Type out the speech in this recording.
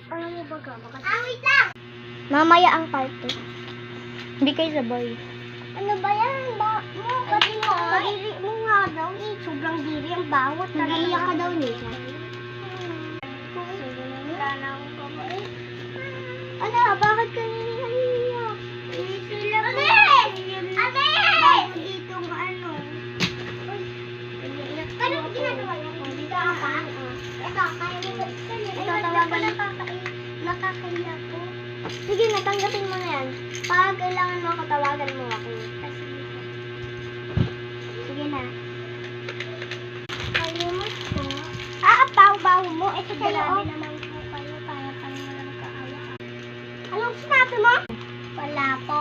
Alam mo ba ka? Wait lang! Mamaya ang parte. Hindi kayo sabay. Ano ba yan? Kadiri mo nga daw eh. Sobrang diri ang bawat. Nag-iiyak ka daw, Nisha. Wala na akong kamay. Ano? Bakit ka naiiyak? Sila po. Ate! Bago ditong ano. Uy. Anong ginagawa niya po? Dito ka pa? Ito, kaya mo ba? Ito, tawagan. Nakakaiyak po. Sige, natanggapin mo na yan. Pag kailangan mo ako, tawagan mo ako. Sige na. Kalimot po. Ang baho-baho mo. Ito sa'yo. Grabe Oh. naman po kayo para pang walang kaawa. Anong sinabi mo? Wala po.